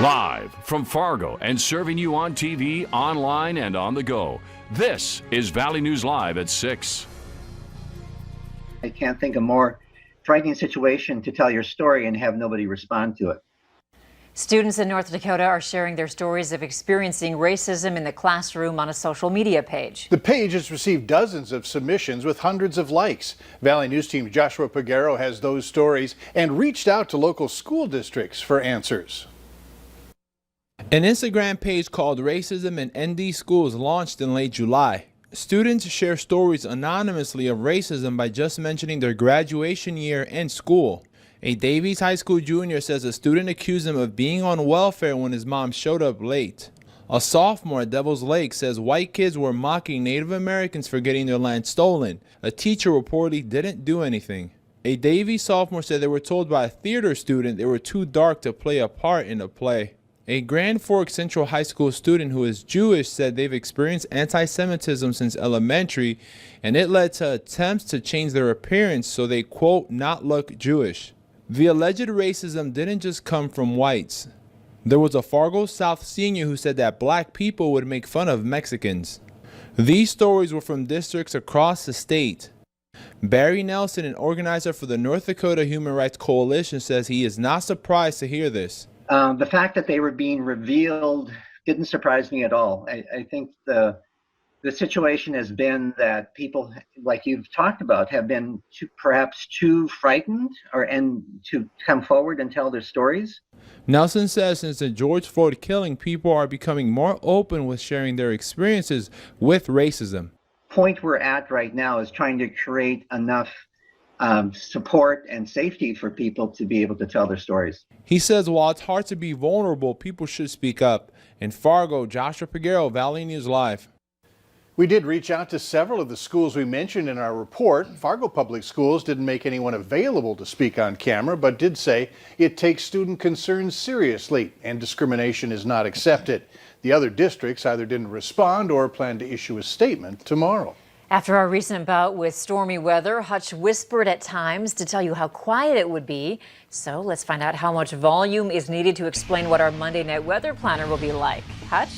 Live from Fargo and serving you on TV, online, and on the go. This is Valley News Live at 6. I can't think of a more frightening situation to tell your story and have nobody respond to it. Students in North Dakota are sharing their stories of experiencing racism in the classroom on a social media page. The page has received dozens of submissions with hundreds of likes. Valley News Team Joshua Pagaro has those stories and reached out to local school districts for answers. An Instagram page called Racism in ND Schools launched in late July. Students share stories anonymously of racism by just mentioning their graduation year and school. A Davies High School junior says a student accused him of being on welfare when his mom showed up late. A sophomore at Devil's Lake says white kids were mocking Native Americans for getting their land stolen. A teacher reportedly didn't do anything. A Davies sophomore said they were told by a theater student they were too dark to play a part in a play. A Grand Forks Central High School student who is Jewish said they've experienced anti-Semitism since elementary, and it led to attempts to change their appearance so they, quote, not look Jewish. The alleged racism didn't just come from whites. There was a Fargo South senior who said that black people would make fun of Mexicans. These stories were from districts across the state. Barry Nelson, an organizer for the North Dakota Human Rights Coalition, says he is not surprised to hear this. The fact that they were being revealed didn't surprise me at all. I think the situation has been that people, like you've talked about, have been perhaps too frightened and to come forward and tell their stories. Nelson says since the George Floyd killing, people are becoming more open with sharing their experiences with racism. The point we're at right now is trying to create enough support and safety for people to be able to tell their stories. He says while it's hard to be vulnerable, people should speak up. In Fargo, Joshua Pagaro, Valley News Live. We did reach out to several of the schools we mentioned in our report. Fargo Public Schools didn't make anyone available to speak on camera, but did say it takes student concerns seriously and discrimination is not accepted. The other districts either didn't respond or plan to issue a statement tomorrow. After our recent bout with stormy weather, Hutch whispered at times to tell you how quiet it would be. So let's find out how much volume is needed to explain what our Monday night weather planner will be like. Hutch?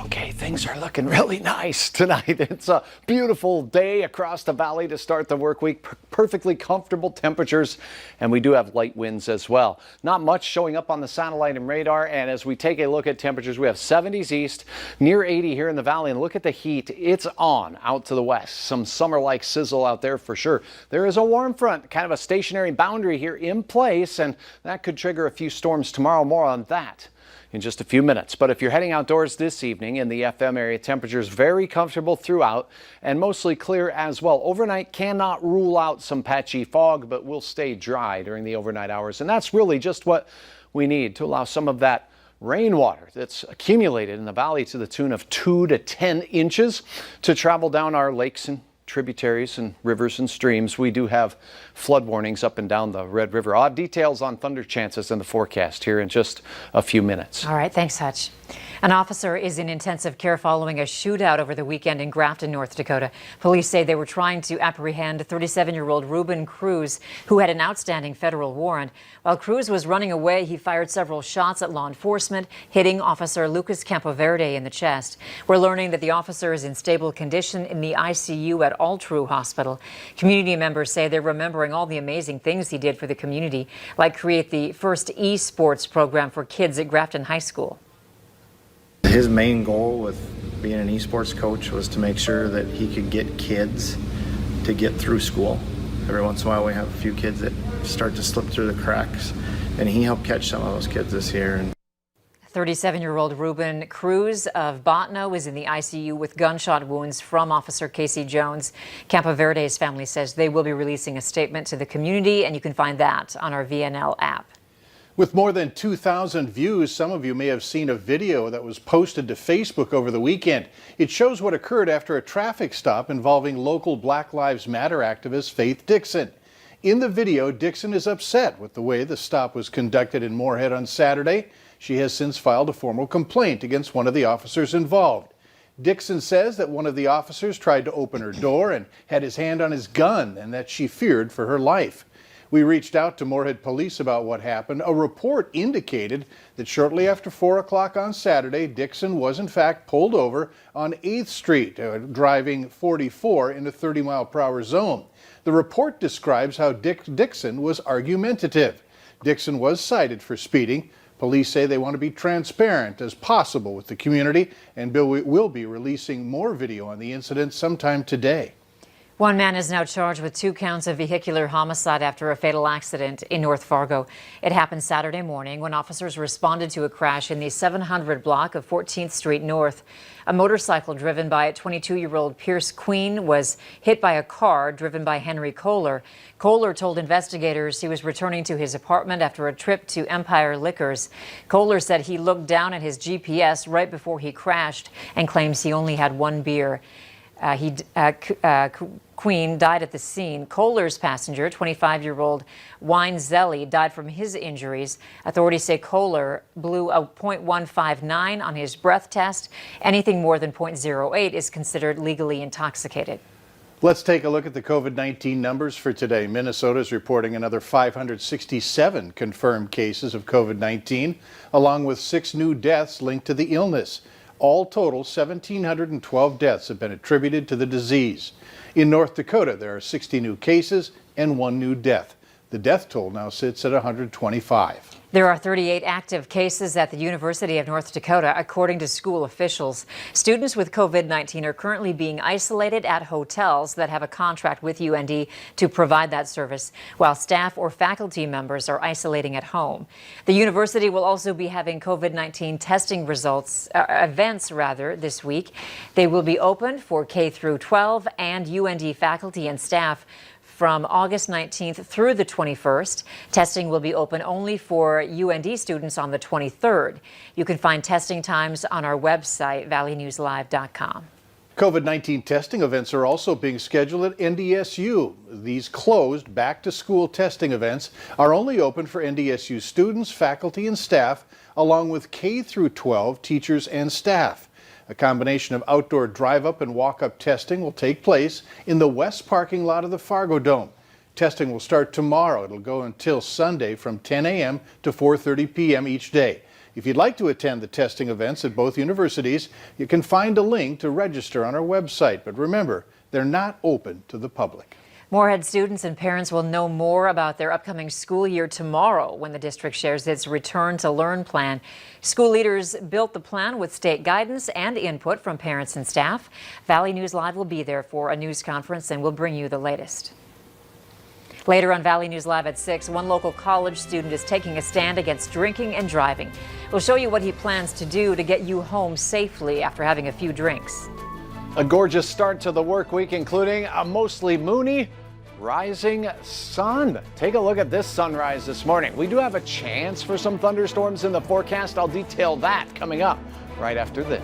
Okay, things are looking really nice tonight. It's a beautiful day across the valley to start the work week. Perfectly comfortable temperatures, and we do have light winds as well. Not much showing up on the satellite and radar, and as we take a look at temperatures, we have 70s east, near 80 here in the valley, and look at the heat. It's on out to the west. Some summer-like sizzle out there for sure. There is a warm front, kind of a stationary boundary here in place, and that could trigger a few storms tomorrow. More on that in just a few minutes. But if you're heading outdoors this evening in the FM area, temperatures very comfortable throughout and mostly clear as well. Overnight cannot rule out some patchy fog, but will stay dry during the overnight hours. And that's really just what we need to allow some of that rainwater that's accumulated in the valley to the tune of 2 to 10 inches to travel down our lakes and tributaries and rivers and streams. We do have flood warnings up and down the Red River. I'll have details on thunder chances in the forecast here in just a few minutes. All right, thanks, Hutch. An officer is in intensive care following a shootout over the weekend in Grafton, North Dakota. Police say they were trying to apprehend 37-year-old Ruben Cruz, who had an outstanding federal warrant. While Cruz was running away, he fired several shots at law enforcement, hitting Officer Lucas Campoverde in the chest. We're learning that the officer is in stable condition in the ICU at All True Hospital. Community members say they're remembering all the amazing things he did for the community, like create the first esports program for kids at Grafton High School. His main goal with being an esports coach was to make sure that he could get kids to get through school. Every once in a while we have a few kids that start to slip through the cracks, and he helped catch some of those kids this year. 37-year-old Ruben Cruz of Botno is in the ICU with gunshot wounds from Officer Casey Jones. Campoverde's family says they will be releasing a statement to the community, and you can find that on our VNL app. With more than 2,000 views, some of you may have seen a video that was posted to Facebook over the weekend. It shows what occurred after a traffic stop involving local Black Lives Matter activist Faith Dixon. In the video, Dixon is upset with the way the stop was conducted in Moorhead on Saturday. She has since filed a formal complaint against one of the officers involved. Dixon says that one of the officers tried to open her door and had his hand on his gun and that she feared for her life. We reached out to Moorhead Police about what happened. A report indicated that shortly after 4 o'clock on Saturday, Dixon was in fact pulled over on 8th Street, driving 44 in a 30-mile-per-hour zone. The report describes how Dixon was argumentative. Dixon was cited for speeding. Police say they want to be transparent as possible with the community, and will be releasing more video on the incident sometime today. One man is now charged with 2 counts of vehicular homicide after a fatal accident in North Fargo. It happened Saturday morning when officers responded to a crash in the 700 block of 14th Street North. A motorcycle driven by 22-year-old Pierce Queen was hit by a car driven by Henry Kohler. Kohler told investigators he was returning to his apartment after a trip to Empire Liquors. Kohler said he looked down at his GPS right before he crashed and claims he only had 1 beer. Queen died at the scene. Kohler's passenger, 25-year-old Weinzelli, died from his injuries. Authorities say Kohler blew a .159 on his breath test. Anything more than .08 is considered legally intoxicated. Let's take a look at the COVID-19 numbers for today. Minnesota is reporting another 567 confirmed cases of COVID-19, along with 6 new deaths linked to the illness. All total, 1,712 deaths have been attributed to the disease. In North Dakota, there are 60 new cases and 1 new death. The death toll now sits at 125. There are 38 active cases at the University of North Dakota, according to school officials. Students with COVID-19 are currently being isolated at hotels that have a contract with UND to provide that service, while staff or faculty members are isolating at home. The university will also be having COVID-19 testing events this week. They will be open for K through 12 and UND faculty and staff from August 19th through the 21st. Testing will be open only for UND students on the 23rd. You can find testing times on our website, valleynewslive.com. COVID-19 testing events are also being scheduled at NDSU. These closed back-to-school testing events are only open for NDSU students, faculty, and staff, along with K through 12 teachers and staff. A combination of outdoor drive-up and walk-up testing will take place in the west parking lot of the Fargo Dome. Testing will start tomorrow. It'll go until Sunday from 10 a.m. to 4:30 p.m. each day. If you'd like to attend the testing events at both universities, you can find a link to register on our website. But remember, they're not open to the public. Moorhead students and parents will know more about their upcoming school year tomorrow when the district shares its Return to Learn plan. School leaders built the plan with state guidance and input from parents and staff. Valley News Live will be there for a news conference and we'll bring you the latest. Later on Valley News Live at 6, one local college student is taking a stand against drinking and driving. We'll show you what he plans to do to get you home safely after having a few drinks. A gorgeous start to the work week, including a mostly moony rising sun. Take a look at this sunrise this morning. We do have a chance for some thunderstorms in the forecast. I'll detail that coming up right after this.